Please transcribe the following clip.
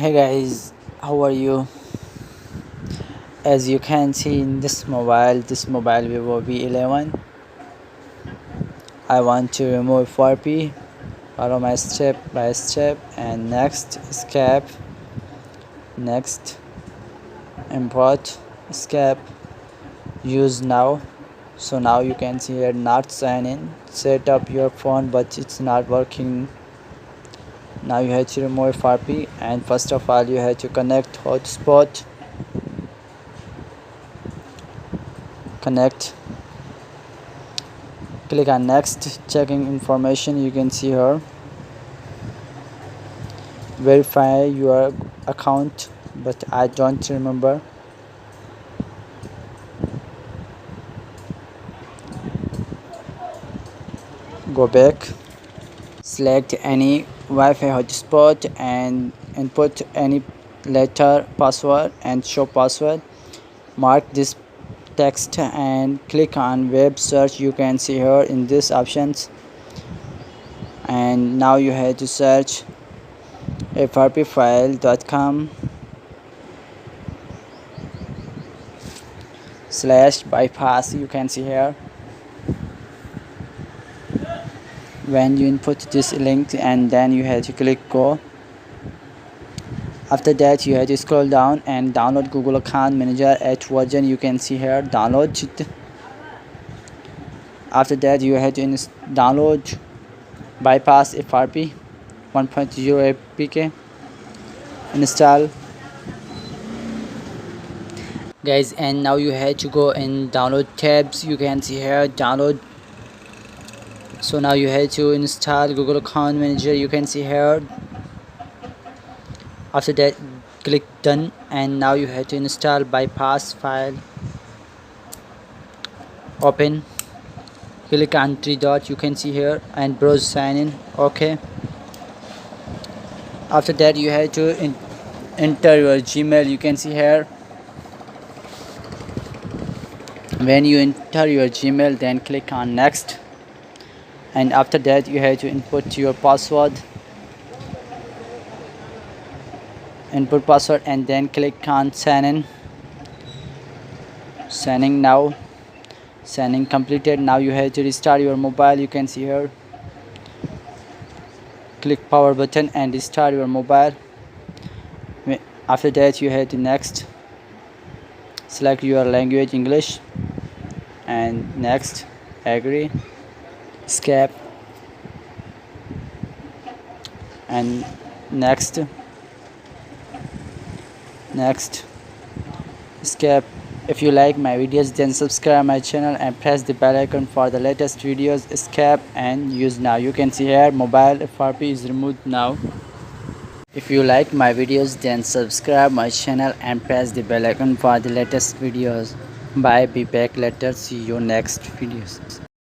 Hey guys, how are you? As you can see in this mobile Vivo V11, I want to remove 4P. Follow my step by step, and next escape, next import, escape, use now. So now you can see here not sign in. Set up your phone, but it's not working. Now you have to remove 4P, and first of all you have to connect hotspot. Connect, click on next, checking information. You can see here verify your account, but I don't remember. Go back, select any Wi-Fi hotspot and input any letter, password, and show password. Mark this text and click on web search. You can see here in this options, and now you have to search frpfile.com / bypass. You can see here when you input this link, and then you have to click go. After that you have to scroll down and download Google Account Manager at version. You can see here download it. After that you have to download bypass FRP 1.0 APK, install guys, and now you have to go in download tabs. You can see here download. So now you have to install Google Account Manager. You can see here. After that click done, and now you have to install bypass file. Open, click on three dot. You can see here and browse sign in. Okay. After that you have to enter your Gmail. You can see here when you enter your Gmail, then click on next, and after that you have to input your password, and then click on sign in. Signing now. Signing completed. Now you have to restart your mobile. You can see here click power button and restart your mobile. After that you have to next, select your language English, and next, agree, escape, and next, escape. If you like my videos, then subscribe my channel and press the bell icon for the latest videos. Escape and use now. You can see here mobile FRP is removed now. If you like my videos, then subscribe my channel and press the bell icon for the latest videos. Bye, be back later, see you next videos.